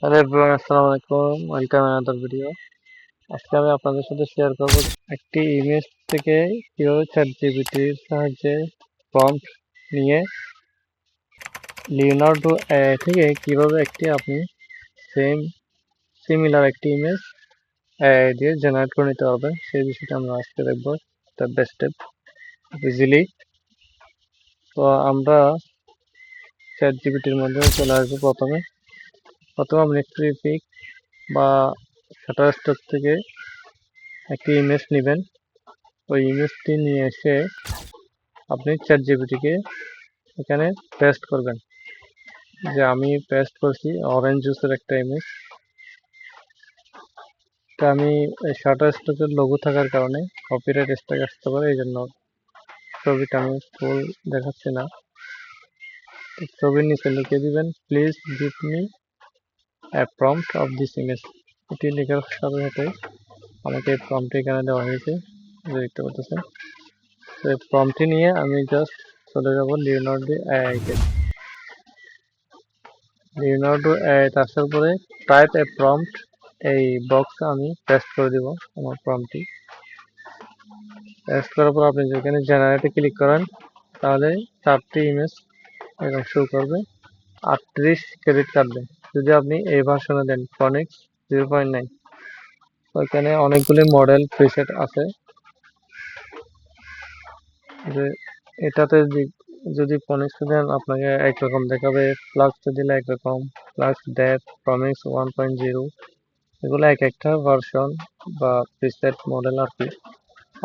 Hello everyone, আসসালামু আলাইকুম। Welcome another video. আজকে আমি আপনাদের সাথে শেয়ার করব একটি ইমেজ থেকে কিভাবে চ্যাটজিপিটির সাহায্যে প্রম্পট নিয়ে লিওনার্ডো এআই থেকে কিভাবে আপনি সেম সিমিলার একটি ইমেজ এআই দিয়ে জেনারেট করে নিতে পারবেন, সেই বিষয়টা আমরা আজকে দেখব স্টেপ বাই স্টেপ ইজিলি। তো আমরা চ্যাটজিপিটির মাধ্যমে চলে আসবো। প্রথমে আপনি ফ্রি পিক বা শাটারস্টক থেকে একটি ইমেজ নেবেন। ওই ইমেজটি নিয়ে এসে আপনি চ্যাটজিপিটিকে এখানে পেস্ট করবেন। যে আমি পেস্ট করছি অরেঞ্জ জুসের একটা ইমেজ। তা আমি শাটার স্টকের লোগো থাকার কারণে কপিরাইট স্ট্রাইক আসতে পারে, এই জন্য ছবিটা আমি ফুল দেখাচ্ছি না। ছবির নিচে লিখে দিবেন, please give me a prompt of this image. এটি লেখার সাথে সাথে আমাকে প্রম্পট এখানে দেওয়া হয়েছে, দেখতে পাচ্ছেন। তো এই প্রম্পটটি নিয়ে আমি জাস্ট চলে যাব লিওনার্ডো এআইতে। লিওনার্ডো এআইতে আসার পরে টাইপ এ প্রম্পট এই বক্সে আমি পেস্ট করে দিব আমার প্রম্পটটি। পেস্ট করার পর আপনি যেখানে জেনারেটে ক্লিক করেন, তাহলে 4টি ইমেজ এরকম শো করবে, 38 ক্রেডিট কাটবে যদি আপনি এই ভার্সনে দেন ফনিক্স 0.9। ওইখানে অনেকগুলি মডেল প্রিসেট আছে। যে এটাতে যদি ফনিক্স দেন আপনাকে একরকম দেখাবে, ফ্লাক্স দিলে একরকম, ফ্লাক্স ডেপ, ফনিক্স 1.0, এগুলো এক একটা ভার্সন বা প্রিসেট মডেল আর কি।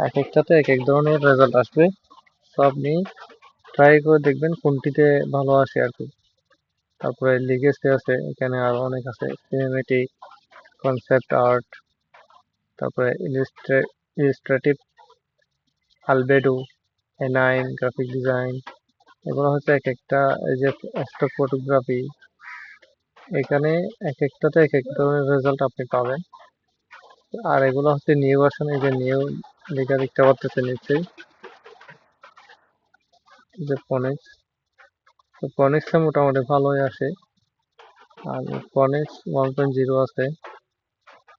এক একটাতে এক এক ধরনের রেজাল্ট আসবে। তো আপনি ট্রাই করে দেখবেন কোনটিতে ভালো আসে আর কি। তারপরে লিগেসি আছে, এখানে আরো অনেক আছে, সিনেমেটিক, কনসেপ্ট আর্ট, তারপরে ইলিস্ট্রেটিভ, আলবেডো, এনাইন, গ্রাফিক ডিজাইন। এগুলো হচ্ছে এক একটা, এই যে স্টক ফটোগ্রাফি, এখানে এক একটাতে এক এক ধরনের রেজাল্ট আপনি পাবেন। আর এগুলো হচ্ছে নিউ ভার্সন, এই যে নিউ লেখা দেখতে পাচ্ছেন নিশ্চয়ই, যে ফনিক্স। তো ফনিক্সটা মোটামুটি ভালোই আসে। আর ফনিক্স 1.0 আছে।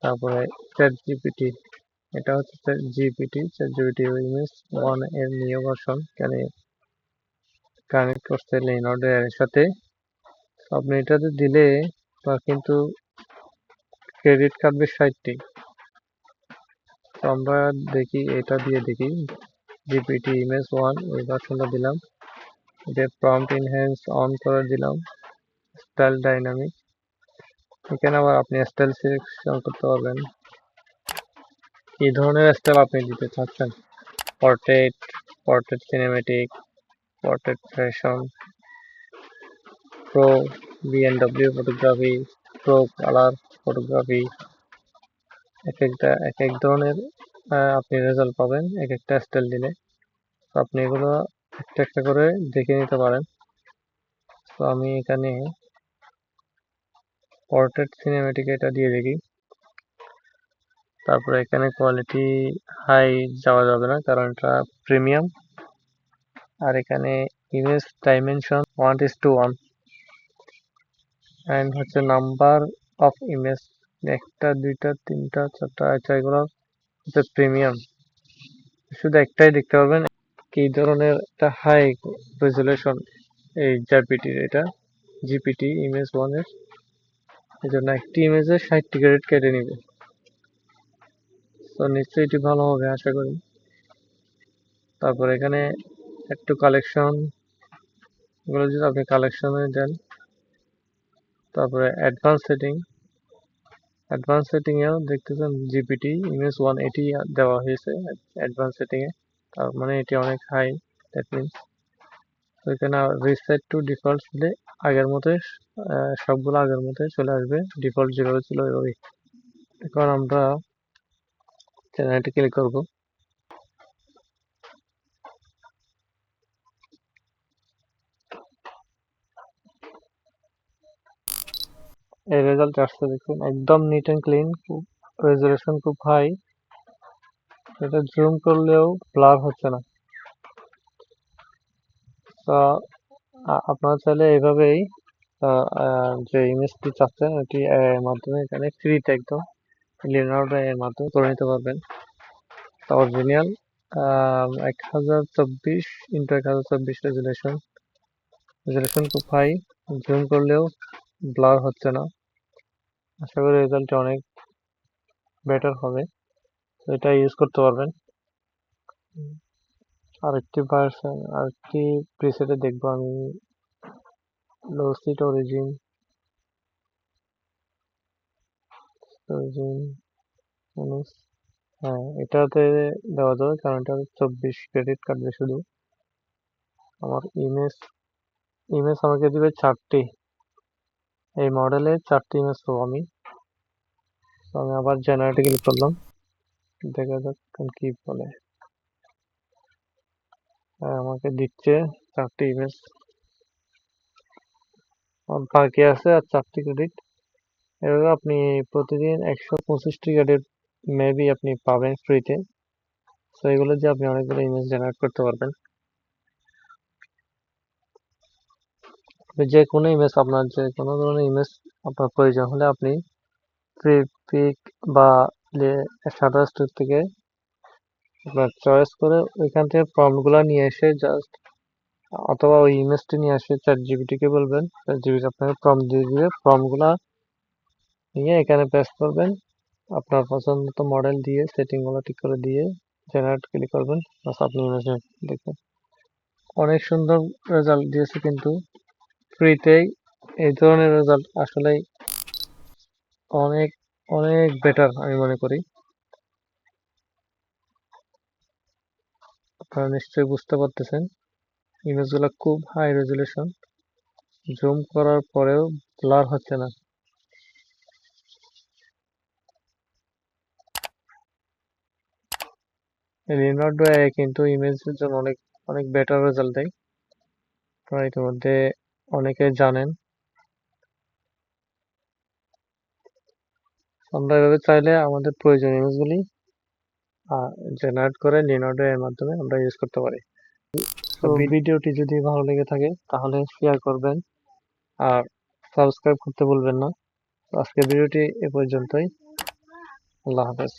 তারপরে চ্যাট জিপিটি, এটা হচ্ছে চ্যাট জিপিটি ইমেজ 1 এর নিউ ভার্সন কানেক্ট করছে লিওনার্ডো এর সাথে। তো আপনি এটাতে দিলে কিন্তু ক্রেডিট কাটবে 60টি। তো আমরা দেখি, এটা দিয়ে দেখি, জিপিটি ইমেজ 1 এই ভার্সনটা দিলাম, যে প্রম্পট ইনহ্যান্স অন করে দিলাম, স্টাইল ডাইনামিক। এখানে আবার আপনি স্টাইল সিলেকশন করতে পারবেন, কি ধরনের স্টাইল আপনি দিতে চাচ্ছেন। Portrait, cinematic, portrait fashion, pro, BNW photography, pro colour photography. এক এক ধরনের আপনি রেজাল্ট পাবেন এক একটা স্টাইল দিলে। তো আপনি এগুলো একটা একটা করে দেখে নিতে পারেন। তো আমি এখানে পোর্ট্রেট সিনেমেটিক এটা দিয়ে দেখি। তারপরে এখানে কোয়ালিটি হাই যাওয়া যাবে না, কারণ এটা প্রিমিয়াম। আর এখানে ইমেজ ডাইমেনশন 1:1 এন্ড হচ্ছে নাম্বার অফ ইমেজ, একটা, দুইটা, তিনটা, চারটা। আচ্ছা, এগুলো হচ্ছে প্রিমিয়াম, শুধু একটাই দেখতে পারবেন। কি ধরনের একটা হাই রেজুলেশন এই জিপিটি ইমেজ 1 এর, এই জন্য একটি ইমেজে 60 ক্রেডিট কেটে নিবে। তো নিশ্চয়ই এটি ভালো হবে আশা করি। তারপর এখানে একটু কালেকশন, এগুলো যদি আপনি কালেকশনে দেন, তারপরে অ্যাডভান্স সেটিং এও দেখতেছেন জিপিটি ইমেজ 1 এটি দেওয়া হয়েছে অ্যাডভান্স সেটিং এ, তার মানে এটি অনেক হাই। দ্যাট মিনস তো এখানে রিসেট টু ডিফল্ট দিলে আগের মতো সবগুলো আগের মতো চলে আসবে, ডিফল্ট যেভাবে ছিল ওইভাবেই। এখন আমরা চ্যানেলটি ক্লিক করব। এই রেজাল্ট আসছে দেখুন, একদম নিট এন্ড ক্লিন, রেজুলেশন খুব হাই। এটা জুম করলেও ব্লার হচ্ছে না। তো আপনারা চাইলে এইভাবেই যে ইমেজটি চাচ্ছেন ওটি এর মাধ্যমে এখানে ফ্রিতে একদম লিওনার্ডো এর মাধ্যমে করে নিতে পারবেন। অরিজিনাল 1024x1024 রেজুলেশন খুব হাই, জুম করলেও ব্লার হচ্ছে না। আশা করি রেজাল্টটা অনেক বেটার হবে, তো এটা ইউজ করতে পারবেন। আরেকটি প্রিসেটে দেখবো আমি, লোসিট অরিজিন মানুষ, হ্যাঁ এটাতে দেওয়া যাবে কারণ এটা 24 ক্রেডিট কাটবে শুধু। আমার ইমেজ আমাকে দিবে 4টি, এই মডেলে 4টি ইমেজ পাবো আমি। তো আমি আবার জেনারেটে ক্লিক করলাম, দেখা যাক কি বলে। হ্যাঁ আমাকে দিচ্ছে 4টি ইমেজ, বাকি আছে আর 4টি ক্রেডিট। এভাবে আপনি প্রতিদিন 125টি ক্রেডিট মেবি আপনি পাবেন ফ্রিতে। তো এগুলো দিয়ে আপনি অনেকগুলো ইমেজ জেনারেট করতে পারবেন। যে কোনো ইমেজ, আপনার যে কোনো ধরনের ইমেজ আপনার প্রয়োজন হলে আপনি ফ্রি পিক বা শাটার স্টোর থেকে আপনার চয়েস করে ওইখান থেকে প্রম্পটগুলো নিয়ে এসে জাস্ট, অথবা ওই ইমেজটি নিয়ে এসে চ্যাট জিপিটিকে বলবেন, চ্যাট জিপিটি আপনাকে প্রম্পট দিয়ে দিবে। প্রম্পটগুলো নিয়ে এখানে পেস্ট করবেন, আপনার পছন্দ মতো মডেল দিয়ে সেটিংগুলো ঠিক করে দিয়ে জেনারেট ক্লিক করবেন, বাস আপনি ইমেজ দেখবেন। অনেক সুন্দর রেজাল্ট দিয়েছে কিন্তু ফ্রিতেই। এই ধরনের রেজাল্ট আসলেই অনেক অনেক বেটার আমি মনে করি। আপনারা নিশ্চয়ই বুঝতে পারতেছেন ইমেজগুলো খুব হাই রেজুলেশন, জুম করার পরেও ব্লার হচ্ছে না। লিওনার্ডো এআই কিন্তু ইমেজের জন্য অনেক অনেক বেটার রেজাল্ট দেয়, আপনারা ইতিমধ্যে অনেকে জানেন। আমরা এভাবে চাইলে আমাদের প্রয়োজনীয় ইমেজগুলি জেনারেট করে লিওনার্ডো এর মাধ্যমে আমরা ইউজ করতে পারি। তো ভিডিওটি যদি ভালো লেগে থাকে তাহলে শেয়ার করবেন আর সাবস্ক্রাইব করতে ভুলবেন না। আজকের ভিডিওটি এ পর্যন্তই। আল্লাহ হাফেজ।